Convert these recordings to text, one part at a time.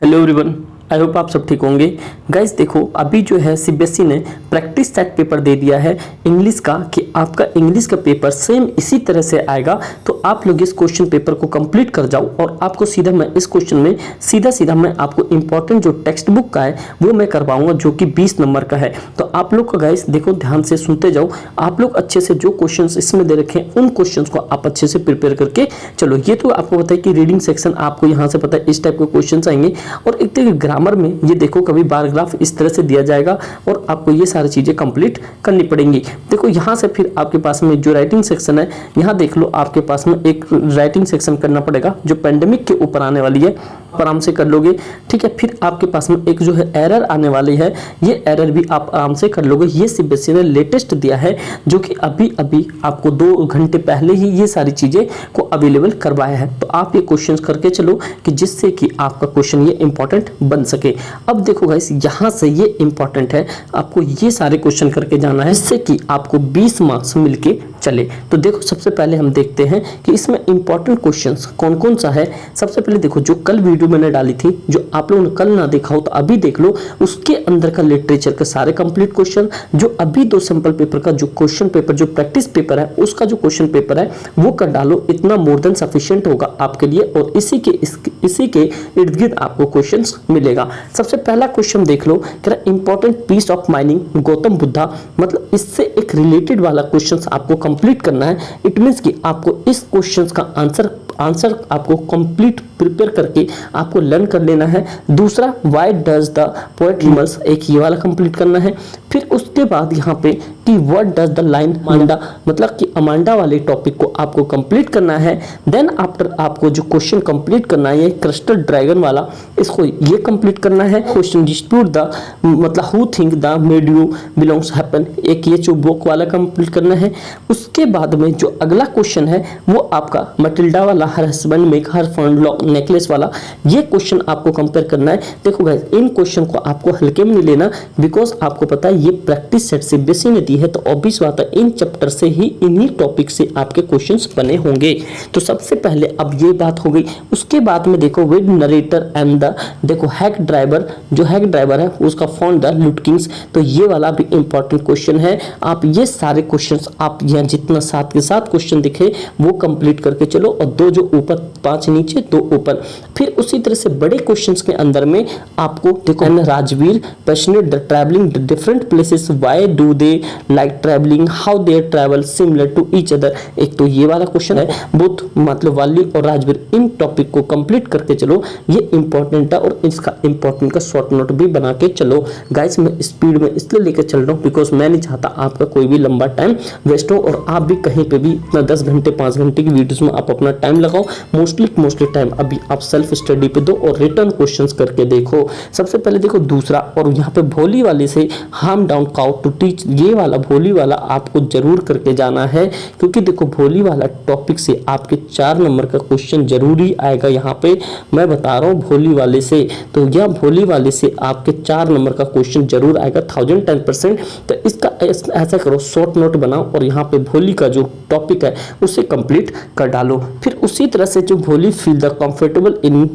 Hello everyone, I hope आप सब ठीक होंगे। गाइस देखो, अभी जो है सीबीएसई ने प्रैक्टिस सेट पेपर दे दिया है इंग्लिश का कि आपका इंग्लिश का पेपर सेम इसी तरह से आएगा। तो आप लोग इस क्वेश्चन पेपर को कंप्लीट कर जाओ और आपको सीधा मैं इस क्वेश्चन में सीधा मैं आपको इंपॉर्टेंट जो टेक्स्ट बुक का है वो मैं करवाऊंगा, जो कि 20 नंबर का है। तो आप लोग को गाइस देखो, ध्यान से सुनते जाओ। आप लोग अच्छे से जो क्वेश्चन इसमें दे रखे हैं उन क्वेश्चन को आप अच्छे से प्रिपेयर करके चलो। ये तो आपको पता है कि रीडिंग सेक्शन आपको यहाँ से पता है इस टाइप के क्वेश्चन आएंगे, और एक तो ग्रामर में ये देखो कभी बारग्राफ इस तरह से दिया जाएगा और आपको ये सारी चीजें कंप्लीट करनी पड़ेंगी। देखो यहाँ से फिर आपके पास में जो राइटिंग सेक्शन है, यहाँ देख लो आपके पास में एक राइटिंग सेक्शन करना पड़ेगा जो पेंडेमिक के ऊपर आने वाली है, आराम से कर लोगे। ठीक है, फिर आपके पास में एक जो है एरर आने वाली है, ये एरर भी आप आराम से कर लोगे। ये सीबीएसई ने लेटेस्ट दिया है, जो कि अभी अभी आपको 2 घंटे पहले ही ये सारी चीजें को अवेलेबल करवाया है। तो आप ये क्वेश्चंस करके चलो कि जिससे कि आपका क्वेश्चन ये इंपॉर्टेंट बन सके। अब देखो गाइस, यहाँ से ये इंपॉर्टेंट है, आपको ये सारे क्वेश्चन करके जाना है, जिससे कि आपको 20 मार्क्स मिलके चले। तो देखो सबसे पहले हम देखते हैं कि इसमें इंपॉर्टेंट क्वेश्चंस कौन कौन सा है। सबसे पहले देखो, जो कल वीडियो मैंने डाली थी, जो आप लोगों ने कल ना देखा हो तो अभी देख लो, उसके अंदर का लिटरेचर के सारे कंप्लीट क्वेश्चन, जो अभी 2 सैंपल पेपर का जो क्वेश्चन पेपर जो प्रैक्टिस पेपर है उसका जो क्वेश्चन पेपर है वो कर डालो। इतना मोर देन सफिशिएंट होगा आपके लिए, और इसी के इर्द गिर्द आपको क्वेश्चन मिलेगा। सबसे पहला क्वेश्चन देख लो, important piece of mining Gautam Buddha, मतलब इससे एक रिलेटेड वाला क्वेश्चन आपको कंप्लीट करना है। इट मींस कि आपको इस क्वेश्चन का आंसर आपको कंप्लीट प्रिपेयर करके आपको लर्न कर लेना है। दूसरा, व्हाई डज द पोएट रिमर्स, एक ये वाला कंप्लीट करना है। फिर उसके बाद यहाँ पे कि what does the line Amanda, मतलब कि अमांडा वाले टॉपिक को आपको कंप्लीट करना है। देन आफ्टर आपको जो क्वेश्चन कंप्लीट करना है क्रिस्टल ड्रैगन वाला, इसको ये कंप्लीट करना है। क्वेश्चन डिस्प्यूट द, मतलब who think the made you belongs happen, एक ये जो बुक वाला कंप्लीट करना है। उसके बाद में जो अगला क्वेश्चन है वो आपका मटिल्डा वाला, her husband make her found necklace वाला, ये क्वेश्चन आपको कंपेयर करना है। देखो गाइस, इन क्वेश्चन को आपको हल्के में नहीं लेना, बिकॉज आपको पता है ये प्रैक्टिस सेट से बेसिक दी है, तो ऑब्वियस बात है इन चैप्टर से ही, इन्हीं टॉपिक से आपके क्वेश्चंस बने होंगे। तो सबसे पहले अब ये बात हो गई। उसके बाद में देखो, विद नरेटर एंड द, देखो हैक ड्राइवर, जो हैक ड्राइवर है उसका फाउंड द लुटकिंग्स, तो ये वाला भी इंपॉर्टेंट क्वेश्चन है। आप ये सारे क्वेश्चंस आप यहाँ जितना 7 के 7 क्वेश्चन दिखे वो कंप्लीट करके चलो, और 2 जो ऊपर, 5 नीचे 2 ऊपर। फिर उसी तरह से बड़े क्वेश्चंस के अंदर में आपको देखो, Rajveer passionate the travelling different places, why do they like travelling, how they travel similar to each other, एक तो ये वाला क्वेश्चन है। बुद्ध मतलब वाली और राजवीर, इन टॉपिक को कंप्लीट करके चलो, ये इंपॉर्टेंट है, और इसका इंपॉर्टेंट का शॉर्ट नोट भी बना के चलो। गाइस मैं स्पीड में इसलिए लेकर चल रहा हूँ बिकॉज मैं नहीं चाहता आपका कोई भी लंबा टाइम वेस्ट हो, और आप भी कहीं पे भी इतना 10 घंटे 5 घंटे की वीडियोस में आप अपना टाइम लगाओ। मोस्टली टाइम अभी आप सेल्फ स्टडी पे दो और रिटर्न क्वेश्चंस करके देखो। सबसे पहले देखो दूसरा, और यहाँ पे भोली वाले से harm down cow to teach, ये वाला भोली वाला आपको जरूर करके जाना है, क्योंकि देखो भोली वाला टॉपिक से आपके 4 नंबर का क्वेश्चन जरूरी आएगा। यहाँ पे मैं बता रहा हूँ भोली वाले से, तो यह भोली वाले से आपके 4 नंबर का क्वेश्चन जरूर आएगा 1010%। तो इसका ऐसा करो, शॉर्ट नोट बनाओ और यहाँ पे भोली का जो टॉपिक है उसे कंप्लीट कर डालो। फिर उसी तरह से जो भोली feel the comfortable in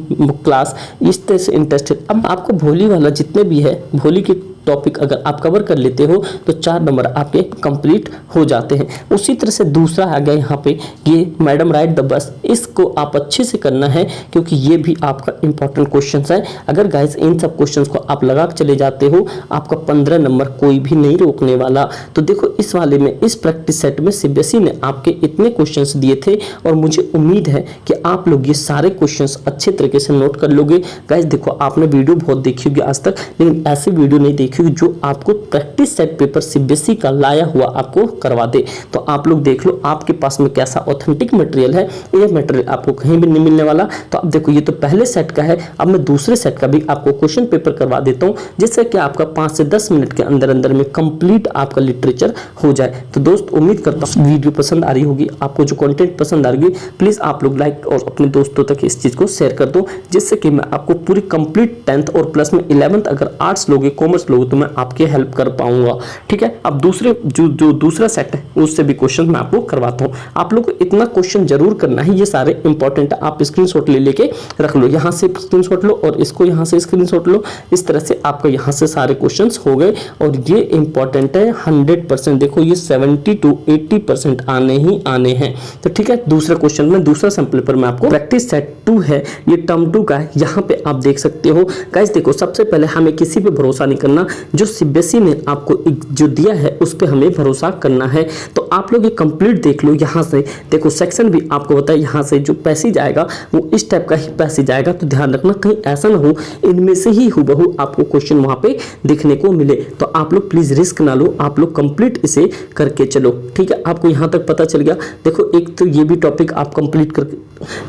class, इस तरह से इंटरेस्टेड। अब आपको भोली वाला जितने भी है, भोली के टॉपिक अगर आप कवर कर लेते हो तो 4 नंबर आपके कंप्लीट हो जाते हैं। उसी तरह से दूसरा आ गया यहाँ पे, ये मैडम राइड द बस, इसको आप अच्छे से करना है क्योंकि ये भी आपका इंपॉर्टेंट क्वेश्चन है। अगर गाइस इन सब क्वेश्चंस को आप लगा के चले जाते हो, आपका 15 नंबर कोई भी नहीं रोकने वाला। तो देखो इस वाले में, इस प्रैक्टिस सेट में सीबीएसई ने आपके इतने क्वेश्चंस दिए थे, और मुझे उम्मीद है कि आप लोग ये सारे क्वेश्चंस अच्छे तरीके से नोट कर लोगे। गाइस देखो, आपने वीडियो बहुत देखी होगी आज तक, लेकिन ऐसी वीडियो नहीं देखी जो आपको प्रैक्टिस सेट पेपर सीबीएसई का लाया हुआ आपको करवा दे। तो आप लोग देख लो आपके पास में कैसा ऑथेंटिक मटेरियल है, ये मटेरियल आपको कहीं भी नहीं मिलने वाला। तो अब देखो, ये तो पहले सेट का है, अब मैं दूसरे सेट का भी आपको क्वेश्चन पेपर करवा देता हूँ, जिससे कि आपका 5 से 10 मिनट के अंदर में कंप्लीट आपका लिटरेचर हो जाए। तो दोस्त उम्मीद करता हूँ वीडियो पसंद आ रही होगी, आपको जो कंटेंट पसंद आ रही है प्लीज आप लोग लाइक और अपने दोस्तों तक इस चीज को शेयर कर दो, जिससे कि मैं आपको पूरी कंप्लीट 10th और प्लस में 11th अगर आर्ट्स लोगे, कॉमर्स लोगे, तो मैं आपकी हेल्प कर पाऊंगा। ठीक है, अब दूसरे जो दूसरा सेट है उससे भी क्वेश्चन मैं आपको करवाता हूँ। आप लोग को इतना क्वेश्चन जरूर करना है, ये सारे इंपॉर्टेंट है। आप स्क्रीनशॉट ले लेके रख लो, यहाँ से स्क्रीनशॉट लो और इसको यहाँ से स्क्रीनशॉट लो। इस तरह से आपका यहाँ से सारे क्वेश्चंस हो गए और ये इंपॉर्टेंट है 100%। देखो ये 70 to 80% आने ही आने हैं। तो ठीक है, दूसरा क्वेश्चन में दूसरा सैंपल पेपर में आपको प्रैक्टिस सेट 2 है, ये टर्म 2 का है। यहाँ पे आप देख सकते हो गाइस, देखो सबसे पहले हमें किसी पे भरोसा नहीं करना, जो सीबीएसई ने आपको जो दिया है उस पे हमें भरोसा करना है। तो आप लोग ये कंप्लीट देख लो, यहाँ से देखो सेक्शन भी आपको बताया, यहाँ से जो पैसेज आएगा वो इस टाइप का ही पैसेज आएगा। तो ध्यान रखना कहीं ऐसा ना हो इनमें से ही हूबहू आपको क्वेश्चन वहां पे देखने को मिले। तो आप लोग प्लीज रिस्क ना लो, आप लोग कंप्लीट इसे करके चलो। ठीक है, आपको यहाँ तक पता चल गया। देखो एक तो ये भी टॉपिक आप कंप्लीट करके,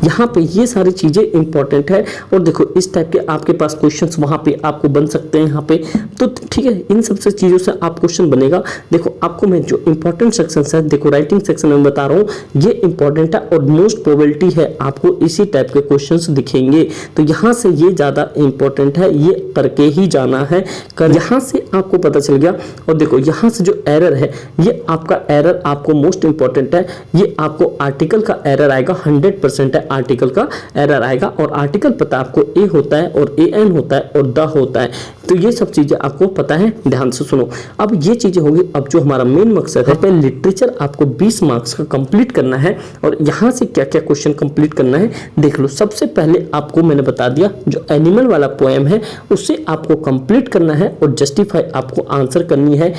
यहाँ पे ये सारी चीजें इंपॉर्टेंट है। और देखो इस टाइप के आपके पास क्वेश्चंस वहां पे आपको बन सकते हैं यहाँ पे। तो ठीक है, इन सबसे चीजों से आप क्वेश्चन बनेगा। देखो आपको मैं जो इंपॉर्टेंट सेक्शन है, देखो राइटिंग सेक्शन में बता रहा हूँ, ये इंपॉर्टेंट है और मोस्ट प्रोबेबिलिटी है आपको इसी टाइप के क्वेश्चंस दिखेंगे। तो यहाँ से ये ज्यादा इंपॉर्टेंट है, ये करके ही जाना है। यहाँ से आपको पता चल गया। और देखो यहाँ से जो एरर है, ये आपका एरर आपको मोस्ट इंपॉर्टेंट है। ये आपको आर्टिकल का एरर आएगा, 100% है आर्टिकल का एरर आएगा। और आर्टिकल पता आपको ए होता है और ए एन होता है और द होता है। तो ये सब चीजें आपको पता है, ध्यान से सुनो। अब ये चीजें होगी। अब जो हमारा मेन मकसद है, लिटरेचर आपको 20 मार्क्स का कंप्लीट करना है। और यहाँ से क्या क्या क्वेश्चन कंप्लीट करना है देख लो। सबसे पहले आपको मैंने बता दिया, जो एनिमल वाला पोएम है उससे आपको कंप्लीट करना है और जस्टिफाई आपको आंसर करनी है।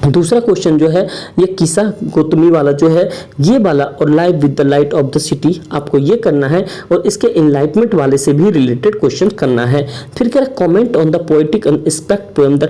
दूसरा क्वेश्चन जो है ये किस्सा गौतमी वाला जो है ये वाला, और live with the light of the city आपको ये करना है। और इसके इनलाइटमेंट वाले से भी रिलेटेड क्वेश्चन करना है। फिर क्या comment on the poetic aspect poem the,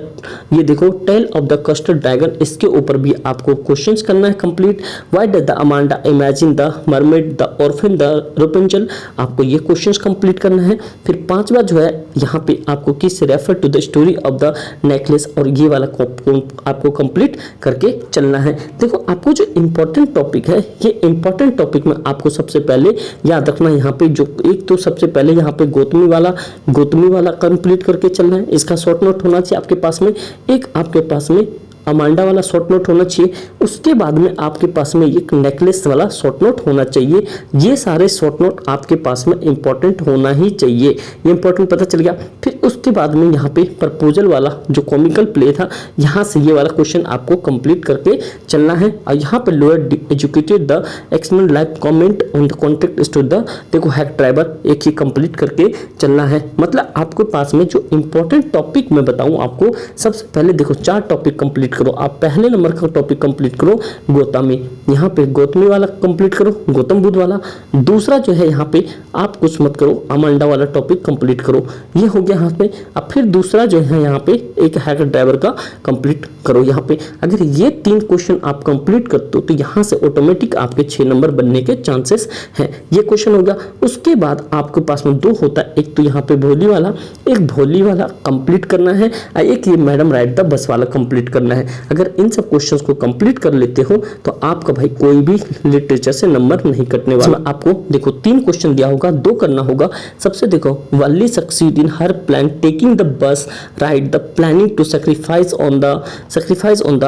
ये देखो tale of the custard dragon, इसके ऊपर भी आपको क्वेश्चंस करना है complete. Why does the Amanda imagine the mermaid the orphan the Rapunzel, आपको ये क्वेश्चंस कंप्लीट करना है। फिर पांचवा जो है यहाँ पे आपको किस refer to the story of the necklace, और ये वाला आपको कंप्लीट करके चलना है। देखो आपको जो इंपॉर्टेंट टॉपिक है, ये इंपॉर्टेंट टॉपिक में आपको सबसे पहले याद रखना, यहाँ पे जो एक तो सबसे पहले यहाँ पे गौतमी वाला कंप्लीट करके चलना है। इसका शॉर्ट नोट होना चाहिए आपके पास में। एक आपके पास में अमांडा वाला शॉर्ट नोट होना चाहिए। उसके बाद में आपके पास में एक नेकलेस वाला शॉर्ट नोट होना चाहिए। ये सारे शॉर्ट नोट आपके पास में इंपॉर्टेंट होना ही चाहिए। ये इंपॉर्टेंट पता चल गया। फिर उसके बाद में यहाँ पे प्रपोजल वाला जो कॉमिकल प्ले था, यहाँ से ये वाला क्वेश्चन आपको कंप्लीट करके चलना है। और यहाँ पे lower educated the excitement life comment on the contact story the, देखो हैक ड्राइवर एक ही कंप्लीट करके चलना है। मतलब आपके पास में जो इंपॉर्टेंट टॉपिक मैं बताऊँ आपको, सबसे पहले देखो 4 टॉपिक कंप्लीट करो। आप पहले नंबर का टॉपिक कंप्लीट करो गौतमी, यहाँ पे गौतमी वाला कंप्लीट करो, गौतम बुद्ध वाला। दूसरा जो है यहाँ पे आप कुछ मत करो, अमांडा वाला टॉपिक कंप्लीट करो, ये हो गया यहाँ पे। अब फिर दूसरा जो है यहाँ पे एक हैकर ड्राइवर का कंप्लीट करो। यहाँ पे अगर ये 3 क्वेश्चन आप कंप्लीट करते हो तो यहाँ से ऑटोमेटिक आपके 6 नंबर बनने के चांसेस हैं। ये क्वेश्चन हो गया। उसके बाद आपके पास में 2 होता है, एक तो यहाँ पे भोली वाला, एक भोली वाला कंप्लीट करना है, एक ये मैडम राइड द बस वाला कंप्लीट करना है। अगर इन सब क्वेश्चंस को कंप्लीट कर लेते हो तो आपका भाई कोई भी लिटरेचर से नंबर नहीं कटने वाला। आपको देखो 3 क्वेश्चन दिया होगा, 2 करना होगा। सबसे देखो Valli succeed in her plan taking the bus ride the planning to sacrifice on the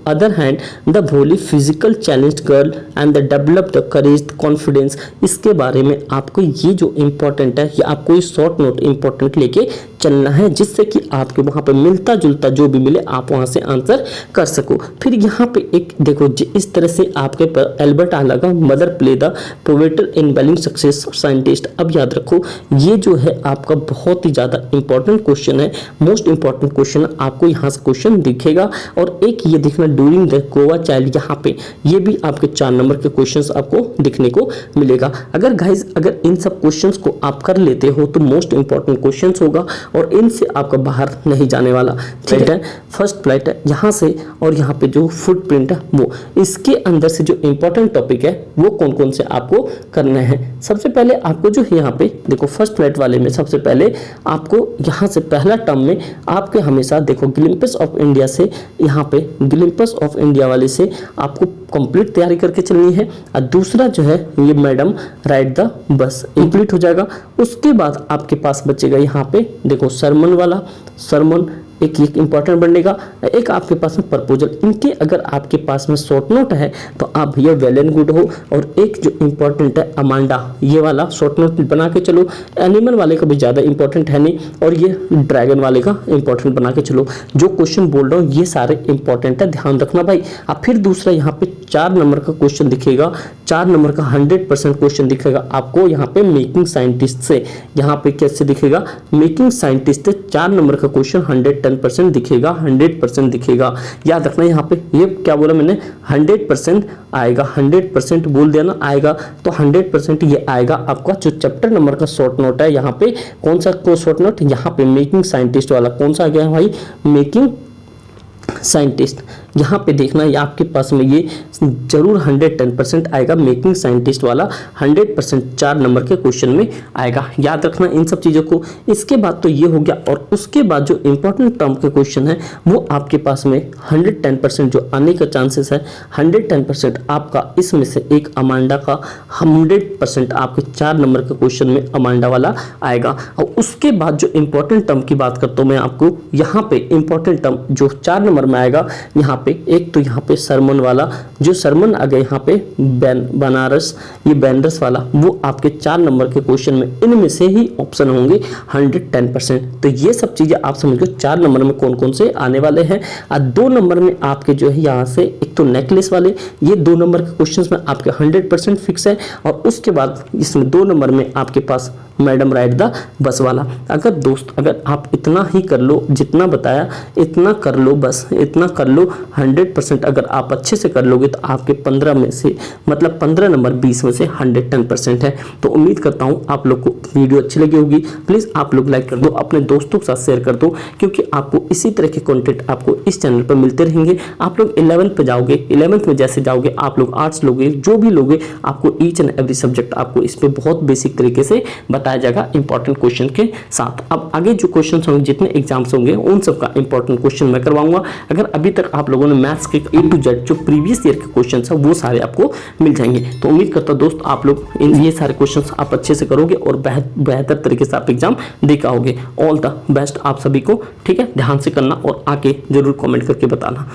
other hand the Bholi physical challenge girl and the develop the courage confidence. इसके बारे में आपको ये जो इंपॉर्टेंट है, ये आपको शॉर्ट नोट इंपॉर्टेंट लेके चलना है, जिससे कि आपके वहां पे मिलता जुलता जो भी मिले आप वहां से आंसर कर सको। फिर यहाँ पे एक देखो इस तरह से आपके पर एल्बर्ट आला का मदर प्ले द प्रोवेटर इन वेलिंग सक्सेस साइंटिस्ट। अब याद रखो ये जो है आपका बहुत ही ज्यादा इंपॉर्टेंट क्वेश्चन है, मोस्ट इंपॉर्टेंट क्वेश्चन आपको यहाँ से क्वेश्चन दिखेगा। और एक ये देखना ड्यूरिंग द गोवा चाइल्ड, यहाँ पे ये भी आपके 4 नंबर के क्वेश्चंस आपको दिखने को मिलेगा। अगर गाइज अगर इन सब क्वेश्चंस को आप कर लेते हो तो मोस्ट इंपॉर्टेंट क्वेश्चंस होगा और इनसे आपका बाहर नहीं जाने वाला। ठीक है, फर्स्ट फ्लाइट है यहाँ से, और यहाँ पे जो फुटप्रिंट है वो, इसके अंदर से जो इंपॉर्टेंट टॉपिक है वो कौन कौन से आपको करने हैं। सबसे पहले आपको जो है यहाँ पे देखो फर्स्ट फ्लाइट वाले में सबसे पहले आपको यहाँ से पहला टर्म में आपके हमेशा देखो ग्लिम्पस ऑफ इंडिया से, यहाँ पे ग्लिम्पस ऑफ इंडिया वाले से आपको कंप्लीट तैयारी करके चलनी है। और दूसरा जो है ये madam ride the bus complete हो जाएगा। उसके बाद आपके पास बचेगा यहाँ पे देखो सरमन वाला, सरमन एक इंपॉर्टेंट बनेगा, एक आपके पास में प्रपोजल। इनके अगर आपके पास में शॉर्ट नोट है तो आप भैया वेल एंड गुड हो। और एक जो इंपॉर्टेंट है अमांडा, ये वाला शॉर्ट नोट बना के चलो। एनिमल वाले का भी ज़्यादा इंपॉर्टेंट है नहीं, और ये ड्रैगन वाले का इंपॉर्टेंट बना के चलो। जो क्वेश्चन बोल रहा हूँ ये सारे इंपॉर्टेंट है, ध्यान रखना भाई। अब फिर दूसरा यहाँ पे 4 नंबर का क्वेश्चन दिखेगा, 4 नंबर का 100% क्वेश्चन दिखेगा आपको यहाँ पे मेकिंग साइंटिस्ट से। यहाँ पे कैसे दिखेगा, मेकिंग साइंटिस्ट से 4 नंबर का क्वेश्चन 110% दिखेगा, 100% दिखेगा। याद रखना यहाँ पे ये क्या बोला मैंने, 100% आएगा, 100% बोल दिया ना आएगा, तो 100% ये आएगा आपका। जो चैप्टर नंबर का शॉर्ट नोट है यहाँ पे, कौन सा शॉर्ट नोट, यहाँ पे मेकिंग साइंटिस्ट वाला कौन सा आ गया भाई, मेकिंग साइंटिस्ट। यहाँ पे देखना ये आपके पास में ये जरूर 110% आएगा, मेकिंग साइंटिस्ट वाला 100% 4 नंबर के क्वेश्चन में आएगा। याद रखना इन सब चीज़ों को। इसके बाद तो ये हो गया, और उसके बाद जो इंपॉर्टेंट टर्म के क्वेश्चन है वो आपके पास में 110% जो आने का चांसेस है, 110% आपका इसमें से एक अमांडा का 100% आपके 4 नंबर के क्वेश्चन में अमांडा वाला आएगा। और उसके बाद जो इंपॉर्टेंट टर्म की बात करता हूँ मैं आपको, यहाँ पे इंपॉर्टेंट टर्म जो 4 नंबर में आएगा, यहाँ पे एक तो यहाँ पे सरमन वाला, जो सरमन आ गया यहाँ पे बनारस, ये बनारस वाला, वो आपके 4 नंबर के क्वेश्चन में इनमें से ही ऑप्शन होंगे 110%। तो ये सब चीजें आप समझ लो 4 नंबर में कौन कौन से आने वाले हैं। और 2 नंबर में आपके जो है यहाँ से एक तो नेकलेस वाले, ये 2 नंबर के क्वेश्चन में आपके 100% फिक्स है। और उसके बाद इसमें 2 नंबर में आपके पास मैडम राइड द बस वाला। अगर दोस्त अगर आप इतना ही कर लो, जितना बताया इतना कर लो, बस इतना कर लो, 100% अगर आप अच्छे से कर लोगे तो आपके 15 में से मतलब 15 नंबर 20 में से 110% है। तो उम्मीद करता हूँ आप लोग को वीडियो अच्छी लगी होगी। प्लीज़ आप लोग लाइक कर दो, अपने दोस्तों के साथ शेयर कर दो, क्योंकि आपको इसी तरह के कंटेंट आपको इस चैनल पर मिलते रहेंगे। आप लोग 11th पे जाओगे, 11th में जैसे जाओगे आप लोग आर्ट्स लोगे, जो भी लोगे, आपको ईच एंड एवरी सब्जेक्ट आपको इस पर बहुत बेसिक तरीके से बताया जाएगा इंपॉर्टेंट क्वेश्चन के साथ। अब आगे जो क्वेश्चन होंगे, जितने एग्जाम्स होंगे, उन सब का इंपॉर्टेंट क्वेश्चन मैं करवाऊंगा। अगर अभी तक आप लोगों ने मैथ्स के A to Z जो प्रीवियस ईयर के क्वेश्चन है वो सारे आपको मिल जाएंगे। तो उम्मीद करता हूं दोस्त आप लोग ये सारे क्वेश्चन आप अच्छे से करोगे और बेहतर तरीके से आप एग्जाम दे पाओगे। ऑल द बेस्ट आप सभी को, ठीक है। ध्यान से करना और आके जरूर कमेंट करके बताना।